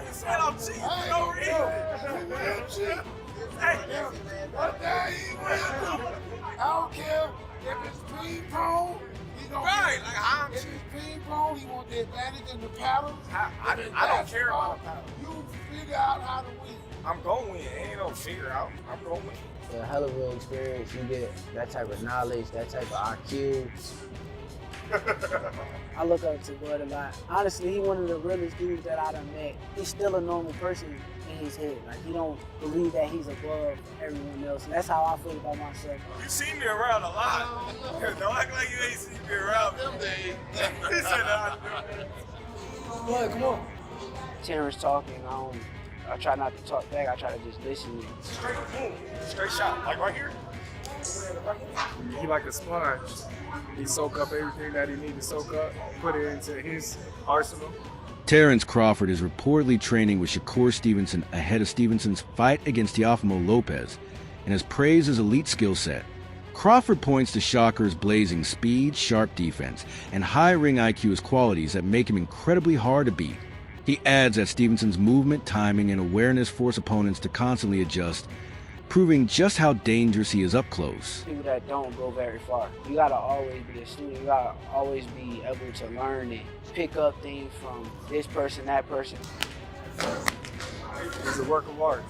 You said I'm cheating for no reason. Hey, What the hell he will? I don't care if it's ping pong. He gonna right, get, like how I'm if cheating. it's ping pong, he want the advantage in the paddles. I don't care about the paddle. You figure out how to win. I'm going to win. Ain't no figure out. I'm going to win. It's a hell of an experience. You get that type of knowledge, that type of IQ. I look up to Bud a lot. Honestly, he's one of the realest dudes that I done met. He's still a normal person in his head. Like, he don't believe that he's above everyone else. And that's how I feel about myself. You see me around a lot. Don't act like you ain't seen me around them days. He said that. Bud, come on. Terence talking, I try not to talk back. I try to just listen. Straight boom. Straight shot. Like right here. He like a sponge. He soak up everything that he needs to soak up, put it into his arsenal. Terence Crawford is reportedly training with Shakur Stevenson ahead of Stevenson's fight against Teofimo Lopez and has praised his elite skill set. Crawford points to Shakur's blazing speed, sharp defense, and high ring IQ as qualities that make him incredibly hard to beat. He adds that Stevenson's movement, timing, and awareness force opponents to constantly adjust, proving just how dangerous he is up close. People that don't go very far. You gotta always be a student. You gotta always be able to learn and pick up things from this person, that person. He's a work of art.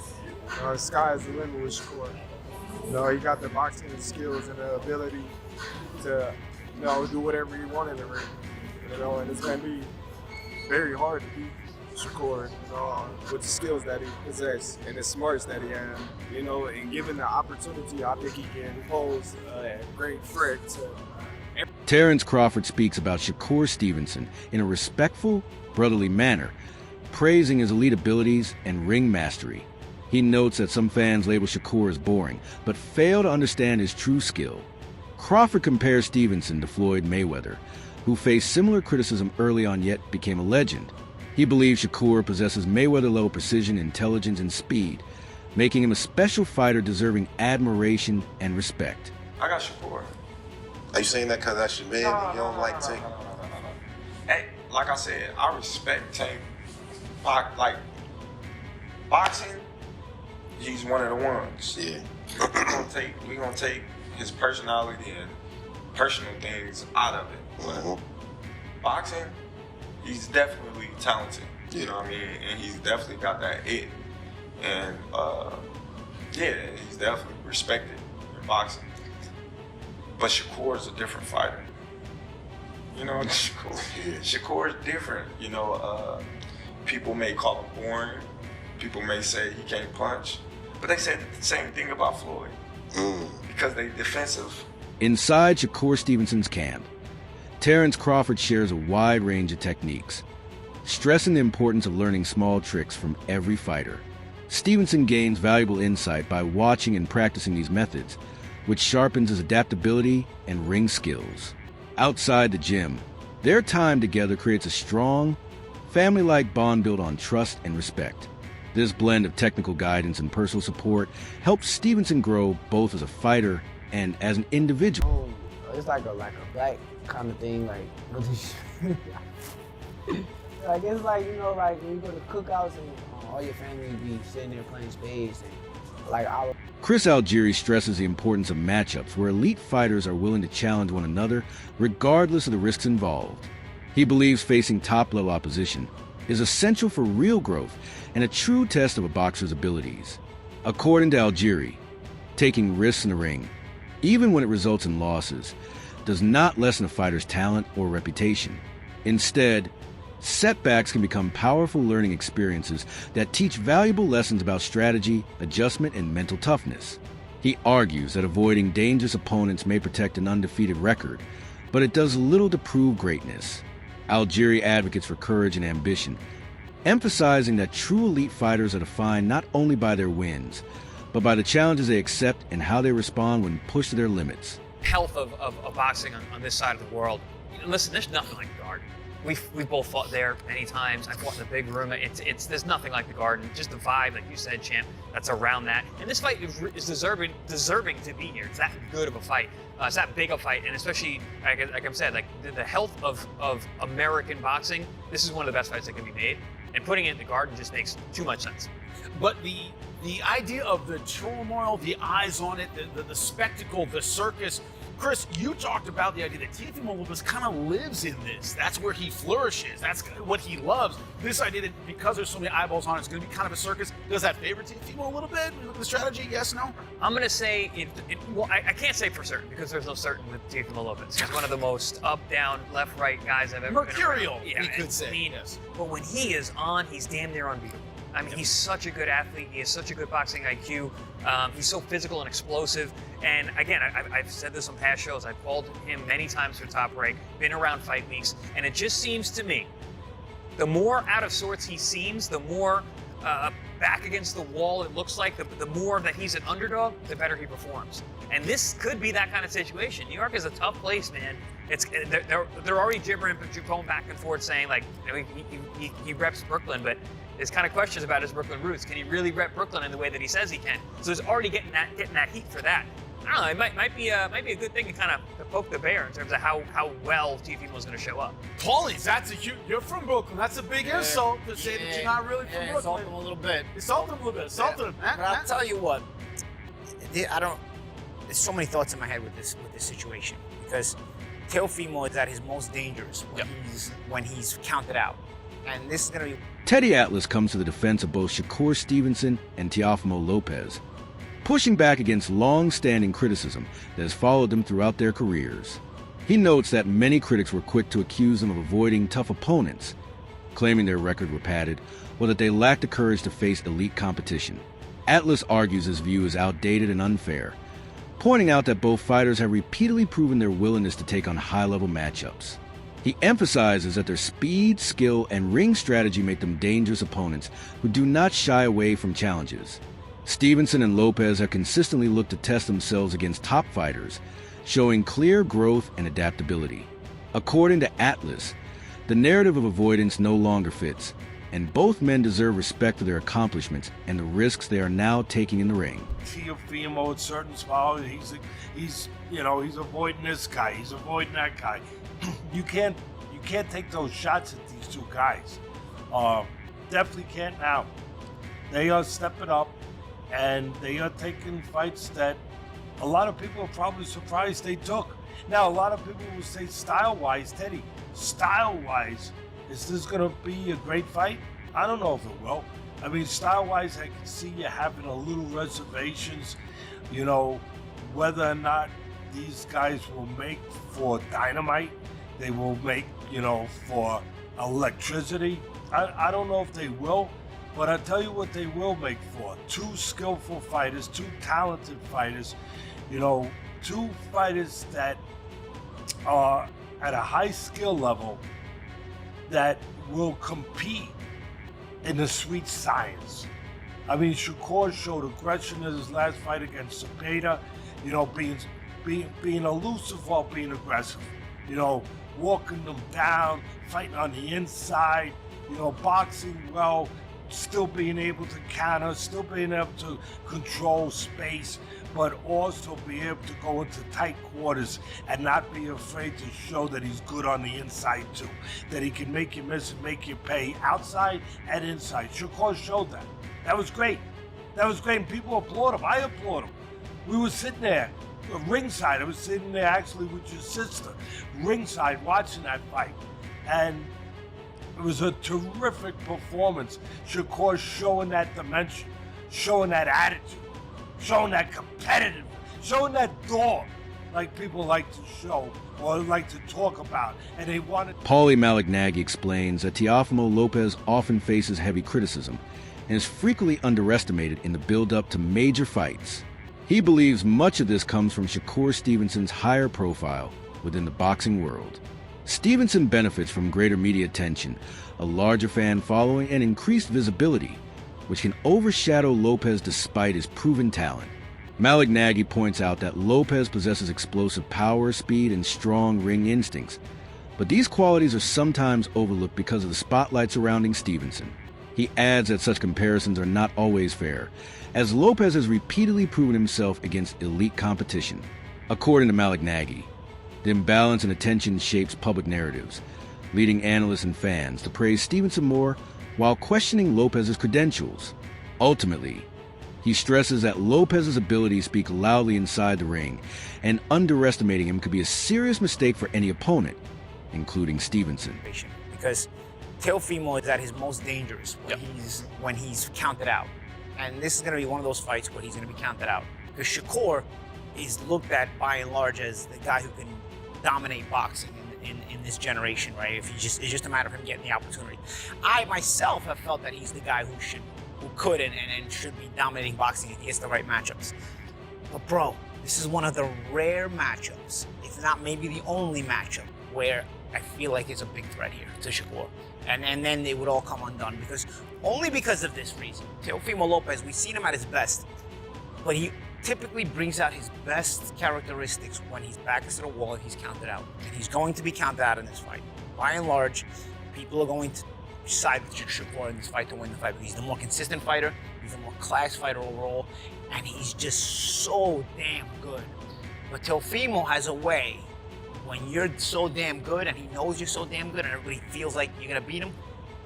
The sky is the limit with Shakur. He got the boxing skills and the ability to, do whatever he wanted in the ring. And it's gonna be very hard to beat Shakur, with the skills that he possesses and the smarts that he has. And given the opportunity, I think he can pose a great threat to. Terence Crawford speaks about Shakur Stevenson in a respectful, brotherly manner, praising his elite abilities and ring mastery. He notes that some fans label Shakur as boring, but fail to understand his true skill. Crawford compares Stevenson to Floyd Mayweather, who faced similar criticism early on yet became a legend. He believes Shakur possesses Mayweather-level precision, intelligence, and speed, making him a special fighter deserving admiration and respect. I got Shakur. Are you saying that because that's your man and you don't like Tank? Hey, like I said, I respect Tank. Like, boxing, he's one of the ones. Yeah. we gonna take his personality and personal things out of it. Mm-hmm. Boxing, he's definitely talented. Yeah. You know what I mean? And he's definitely got that it. And he's definitely respected in boxing. But Shakur is a different fighter. Shakur is different. People may call him boring. People may say he can't punch. But they say the same thing about Floyd. Because they defensive. Inside Shakur Stevenson's camp, Terence Crawford shares a wide range of techniques, stressing the importance of learning small tricks from every fighter. Stevenson gains valuable insight by watching and practicing these methods, which sharpens his adaptability and ring skills. Outside the gym, their time together creates a strong, family-like bond built on trust and respect. This blend of technical guidance and personal support helps Stevenson grow both as a fighter and as an individual. It's like a black kind of thing, like like it's like, like when you go to cookouts and all your family be sitting there playing spades and like Chris Algieri stresses the importance of matchups where elite fighters are willing to challenge one another regardless of the risks involved. He believes facing top-level opposition is essential for real growth and a true test of a boxer's abilities. According to Algieri, taking risks in the ring, even when it results in losses, does not lessen a fighter's talent or reputation. Instead, setbacks can become powerful learning experiences that teach valuable lessons about strategy, adjustment, and mental toughness. He argues that avoiding dangerous opponents may protect an undefeated record, but it does little to prove greatness. Algieri advocates for courage and ambition, emphasizing that true elite fighters are defined not only by their wins, but by the challenges they accept and how they respond when pushed to their limits. Health of boxing on this side of the world. Listen, there's nothing like the Garden. We've both fought there many times. I fought in the big room. There's nothing like the Garden. Just the vibe, like you said, champ, that's around that. And this fight is deserving to be here. It's that good of a fight. It's that big a fight, and especially like I've said, like the health of American boxing. This is one of the best fights that can be made. And putting it in the Garden just makes too much sense. But the idea of the turmoil, the eyes on it, the spectacle, the circus. Chris, you talked about the idea that Teofimo Lopez kind of lives in this. That's where he flourishes. That's what he loves. This idea that because there's so many eyeballs on it, it's going to be kind of a circus. Does that favor Teofimo a little bit? Look at the strategy, yes, no? I'm going to say, well, I can't say for certain because there's no certain with Teofimo Lopez. He's one of the most up, down, left, right guys I've ever Mercurial, been around. we could say. Yes. But when he is on, he's damn near unbeatable. I mean, he's such a good athlete. He has such a good boxing IQ. He's so physical and explosive. And again, I've said this on past shows. I've called him many times for Top Rank, been around fight weeks. And it just seems to me, the more out of sorts he seems, the more back against the wall it looks like, the more that he's an underdog, the better he performs. And this could be that kind of situation. New York is a tough place, man. They're already gibbering, but you're going back and forth saying, like, you know, he reps Brooklyn, but there's kind of questions about his Brooklyn roots. Can he really rep Brooklyn in the way that he says he can? So he's already getting that heat for that. I don't know. It might be a good thing to kind of poke the bear in terms of how well Teofimo is going to show up. Paulie, that's a huge. You're from Brooklyn. That's a big insult to say that you're not really from Brooklyn. Insult him a little bit. Insult him a little bit. Insult him. But I'll tell you what. There's so many thoughts in my head with this situation because Teofimo is at his most dangerous when he's counted out, and this is going to be. Teddy Atlas comes to the defense of both Shakur Stevenson and Teofimo Lopez, pushing back against long-standing criticism that has followed them throughout their careers. He notes that many critics were quick to accuse them of avoiding tough opponents, claiming their record were padded, or that they lacked the courage to face elite competition. Atlas argues his view is outdated and unfair, pointing out that both fighters have repeatedly proven their willingness to take on high-level matchups. He emphasizes that their speed, skill, and ring strategy make them dangerous opponents who do not shy away from challenges. Stevenson and Lopez have consistently looked to test themselves against top fighters, showing clear growth and adaptability. According to Atlas, the narrative of avoidance no longer fits, and both men deserve respect for their accomplishments and the risks they are now taking in the ring. Teofimo at certain spots, he's avoiding this guy, he's avoiding that guy. You can't take those shots at these two guys. Definitely can't now. They are stepping up, and they are taking fights that a lot of people are probably surprised they took. Now, a lot of people will say style-wise, Teddy, style-wise, is this going to be a great fight? I don't know if it will. I mean, style-wise, I can see you having a little reservations, you know, whether or not these guys will make for dynamite. They will make, you know, for electricity. I don't know if they will, but I'll tell you what they will make for. Two skillful fighters, two talented fighters, you know, two fighters that are at a high skill level that will compete in the sweet science. I mean, Shakur showed aggression in his last fight against Cepeda, you know, being elusive while being aggressive, you know, walking them down, fighting on the inside, you know, boxing well, still being able to counter, still being able to control space, but also be able to go into tight quarters and not be afraid to show that he's good on the inside too, that he can make you miss and make you pay outside and inside. Shakur showed that. That was great. That was great, and people applaud him. I applaud him. We were sitting there ringside. I was sitting there actually with your sister, ringside, watching that fight. And it was a terrific performance. Shakur showing that dimension, showing that attitude, showing that competitive, showing that dog like people like to show or like to talk about. And they wanted. Paulie Malignaggi explains that Teofimo Lopez often faces heavy criticism and is frequently underestimated in the build-up to major fights. He believes much of this comes from Shakur Stevenson's higher profile within the boxing world. Stevenson benefits from greater media attention, a larger fan following, and increased visibility, which can overshadow Lopez despite his proven talent. Malignaggi points out that Lopez possesses explosive power, speed, and strong ring instincts, but these qualities are sometimes overlooked because of the spotlight surrounding Stevenson. He adds that such comparisons are not always fair, as Lopez has repeatedly proven himself against elite competition. According to Malignaggi, the imbalance in attention shapes public narratives, leading analysts and fans to praise Stevenson more while questioning Lopez's credentials. Ultimately, he stresses that Lopez's abilities speak loudly inside the ring, and underestimating him could be a serious mistake for any opponent, including Stevenson. Because Teofimo is at his most dangerous when he's counted out. And this is going to be one of those fights where he's going to be counted out. Because Shakur is looked at by and large as the guy who can dominate boxing in this generation, right? It's just a matter of him getting the opportunity. I myself have felt that he's the guy who could and should be dominating boxing if he gets the right matchups. But bro, this is one of the rare matchups, if not maybe the only matchup, where I feel like it's a big threat here to Shakur. And then it would all come undone only because of this reason. Teofimo Lopez, we've seen him at his best, but he typically brings out his best characteristics when he's back to the wall and he's counted out. And he's going to be counted out in this fight. By and large, people are going to side with Shakur in this fight to win the fight. He's the more consistent fighter, he's the more class fighter overall, and he's just so damn good. But Teofimo has a way, when you're so damn good and he knows you're so damn good and everybody feels like you're gonna beat him,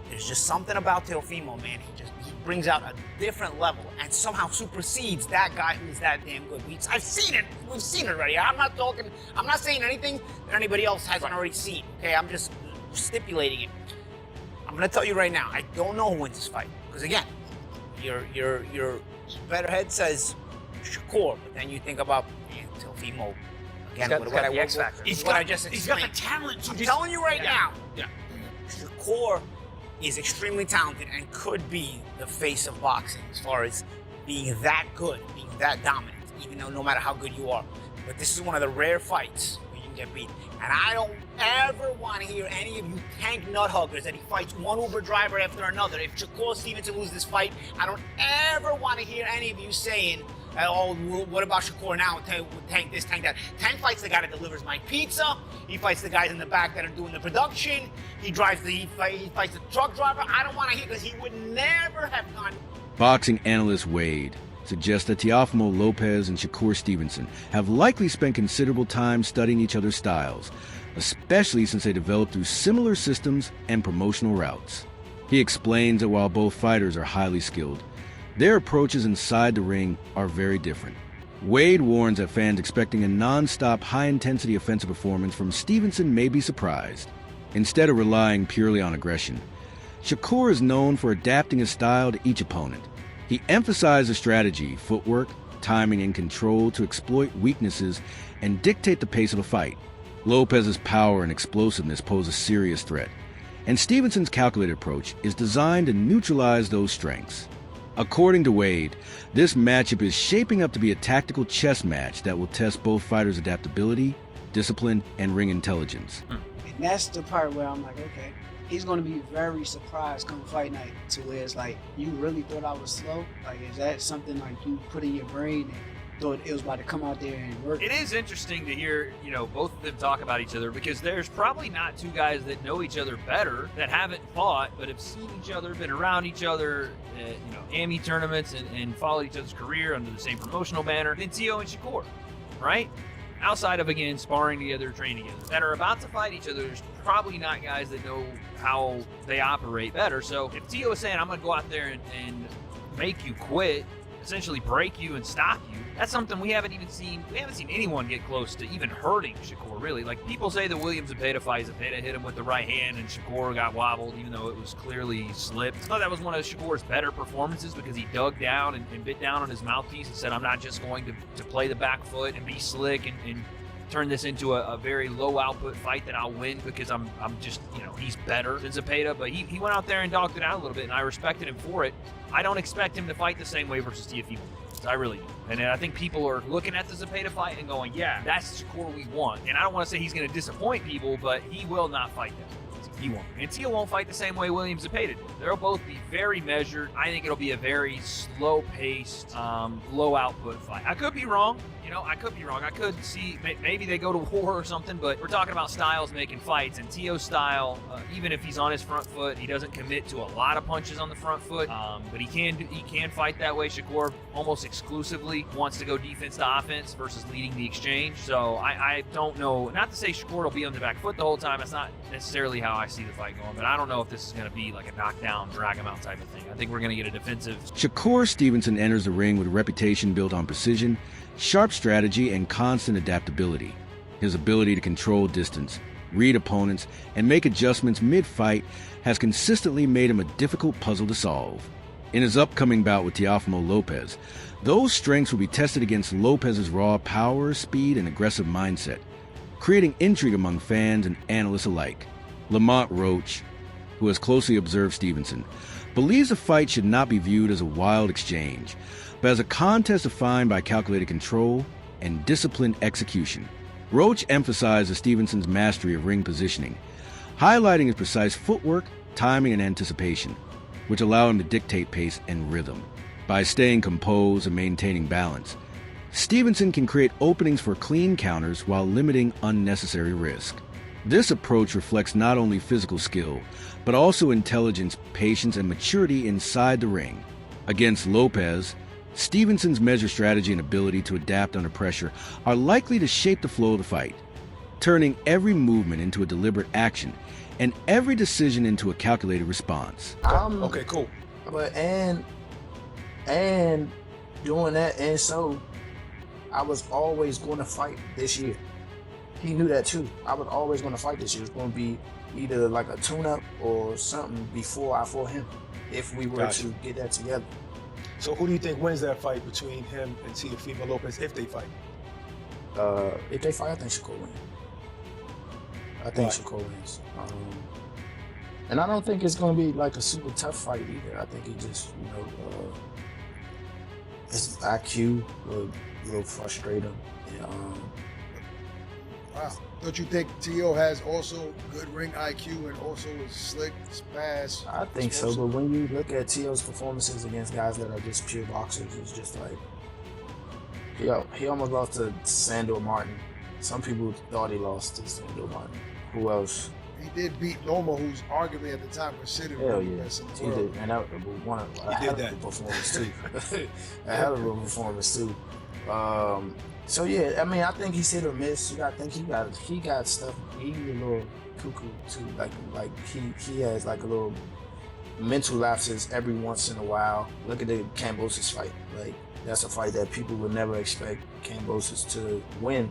there's just something about Teofimo, man. He brings out a different level and somehow supersedes that guy who's that damn good. I've seen it. We've seen it already. I'm not saying anything that anybody else hasn't already seen. Okay, I'm just stipulating it. I'm gonna tell you right now, I don't know who wins this fight. Because again, your better head says Shakur, but then you think about Teofimo. Again, what I just explained. He's got the talent. I'm telling you right now. Yeah. Shakur is extremely talented and could be the face of boxing as far as being that good, being that dominant, even though no matter how good you are. But this is one of the rare fights where you can get beat. And I don't ever want to hear any of you tank nut huggers that he fights one Uber driver after another. If Shakur Stevenson loses this fight, I don't ever want to hear any of you saying, oh, what about Shakur now? Tank this, tank that. Tank fights the guy that delivers my pizza. He fights the guys in the back that are doing the production. He fights the truck driver. I don't want to hear, because he would never have gone. Boxing analyst Wade suggests that Teofimo Lopez and Shakur Stevenson have likely spent considerable time studying each other's styles, especially since they developed through similar systems and promotional routes. He explains that while both fighters are highly skilled, their approaches inside the ring are very different. Wade warns that fans expecting a non-stop, high-intensity offensive performance from Stevenson may be surprised. Instead of relying purely on aggression, Shakur is known for adapting his style to each opponent. He emphasizes strategy, footwork, timing, and control to exploit weaknesses and dictate the pace of a fight. Lopez's power and explosiveness pose a serious threat, and Stevenson's calculated approach is designed to neutralize those strengths. According to Wade, this matchup is shaping up to be a tactical chess match that will test both fighters' adaptability, discipline, and ring intelligence. And that's the part where I'm like, okay, he's going to be very surprised come fight night, to where it's like, you really thought I was slow? Like, is that something like you put in your brain and thought it was about to come out there and work? It is interesting to hear, both of them talk about each other, because there's probably not two guys that know each other better, that haven't fought, but have seen each other, been around each other, AMI tournaments, and followed each other's career under the same promotional banner than Teo and Shakur, right? Outside of, again, sparring together, training together, that are about to fight each other, there's probably not guys that know how they operate better. So if Teo is saying, I'm going to go out there and make you quit, essentially break you and stop you, that's something we haven't seen anyone get close to even hurting Shakur, really. Like, people say the Williams Zepeda fight, Zepeda hit him with the right hand and Shakur got wobbled, even though it was clearly slipped. I thought that was one of Shakur's better performances, because he dug down and bit down on his mouthpiece and said, I'm not just going to play the back foot and be slick and turn this into a very low output fight that I'll win, because I'm just, he's better than Zepeda. But he went out there and dogged it out a little bit, and I respected him for it. I don't expect him to fight the same way versus Teofimo. I really do. And I think people are looking at the Zepeda fight and going, yeah, that's the Shakur we want. And I don't want to say he's going to disappoint people, but he will not fight that. He won't. And Teo won't fight the same way Williams Zepeda did. They'll both be very measured. I think it'll be a very slow-paced, low-output fight. I could be wrong. I could be wrong. I could see maybe they go to war or something, but we're talking about styles making fights. And Teo's style, even if he's on his front foot, he doesn't commit to a lot of punches on the front foot, but he can fight that way. Shakur almost exclusively wants to go defense to offense versus leading the exchange. So I don't know. Not to say Shakur will be on the back foot the whole time. That's not necessarily how I I see the fight going. But I don't know if this is going to be like a knockdown, drag him out type of thing. I think we're going to get a defensive. Shakur Stevenson enters the ring with a reputation built on precision, sharp strategy, and constant adaptability. His ability to control distance, read opponents, and make adjustments mid-fight has consistently made him a difficult puzzle to solve. In his upcoming bout with Teofimo Lopez, those strengths will be tested against Lopez's raw power, speed, and aggressive mindset, creating intrigue among fans and analysts alike. Lamont Roach, who has closely observed Stevenson, believes the fight should not be viewed as a wild exchange, but as a contest defined by calculated control and disciplined execution. Roach emphasizes Stevenson's mastery of ring positioning, highlighting his precise footwork, timing, and anticipation, which allow him to dictate pace and rhythm. By staying composed and maintaining balance, Stevenson can create openings for clean counters while limiting unnecessary risk. This approach reflects not only physical skill, but also intelligence, patience, and maturity inside the ring. Against Lopez, Stevenson's measured strategy and ability to adapt under pressure are likely to shape the flow of the fight, turning every movement into a deliberate action and every decision into a calculated response. Okay, cool. But and doing that, and so I was always going to fight this year. He knew that too. I was always going to fight this year. It was going to be either like a tune-up or something before I fought him, if we were to get that together. So who do you think wins that fight between him and Teofimo Lopez if they fight? If they fight, I think Shakur wins. I think Shakur wins. And I don't think it's going to be like a super tough fight either. I think he just, his IQ will frustrate him. Wow. Don't you think Teo has also good ring IQ and also is slick, fast? I think so, but when you look at Teo's performances against guys that are just pure boxers, it's just like he almost lost to Sandor Martin. Some people thought he lost to Sandor Martin. Who else? He did beat Loma, who's arguably at the time considered hell the yeah, best in the he world. did, and that was a hell of a performance too. A hell of a performance too. So yeah, I mean, I think he's hit or miss. I think he got stuff. He's a little cuckoo too. Like he has like a little mental lapses every once in a while. Look at the Kambosos fight. Like that's a fight that people would never expect Kambosos to win,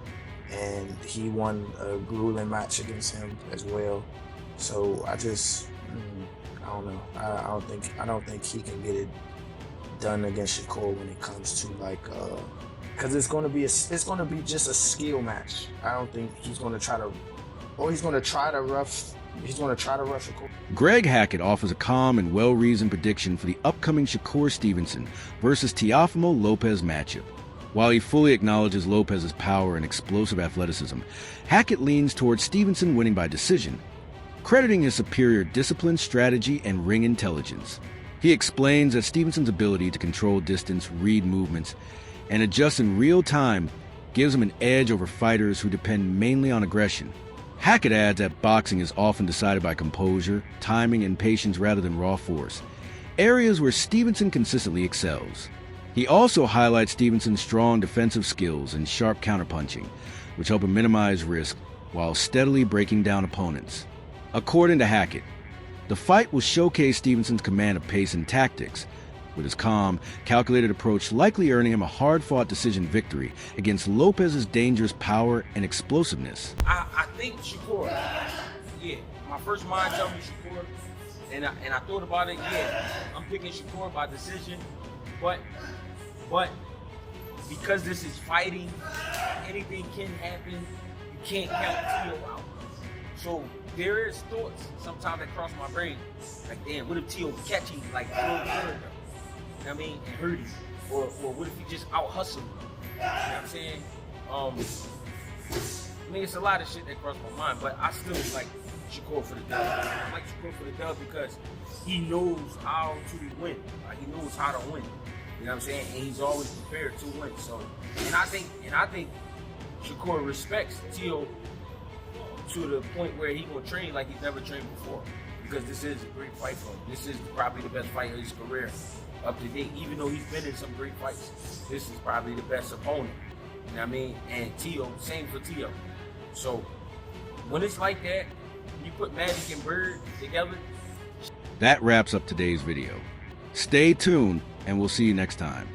and he won a grueling match against him as well. So I just I don't know. I don't think he can get it done against Shakur when it comes to like. Because it's going to be just a skill match. I don't think he's going to try to rough Shakur. Greg Hackett offers a calm and well-reasoned prediction for the upcoming Shakur Stevenson versus Teofimo Lopez matchup. While he fully acknowledges Lopez's power and explosive athleticism, Hackett leans towards Stevenson winning by decision, crediting his superior discipline, strategy, and ring intelligence. He explains that Stevenson's ability to control distance, read movements, and adjust in real time gives him an edge over fighters who depend mainly on aggression. Hackett adds that boxing is often decided by composure, timing, and patience rather than raw force, areas where Stevenson consistently excels. He also highlights Stevenson's strong defensive skills and sharp counterpunching, which help him minimize risk while steadily breaking down opponents. According to Hackett, the fight will showcase Stevenson's command of pace and tactics, with his calm, calculated approach likely earning him a hard-fought decision victory against Lopez's dangerous power and explosiveness. I think Shakur, yeah, my first mind tells me Shakur, and I thought about it, yeah, I'm picking Shakur by decision, but because this is fighting, anything can happen, you can't count Teo out. So there is thoughts sometimes that cross my brain, like damn, what if Teo catch him like I mean, and hurt him, or what if he just out hustle him? You know what I'm saying? I mean, it's a lot of shit that crossed my mind, but I still like Shakur for the dub. I like Shakur for the dub because he knows how to win. Like he knows how to win. You know what I'm saying? And he's always prepared to win. So, and I think Shakur respects Teo to the point where he gonna train like he's never trained before, because this is a great fight for him. This is probably the best fight of his career up to date. Even though he's been in some great fights, this is probably the best opponent. You know what I mean? And Teo, same for Teo. So when it's like that, You put Magic and Bird together. That wraps up today's video. Stay tuned, and we'll see you next time.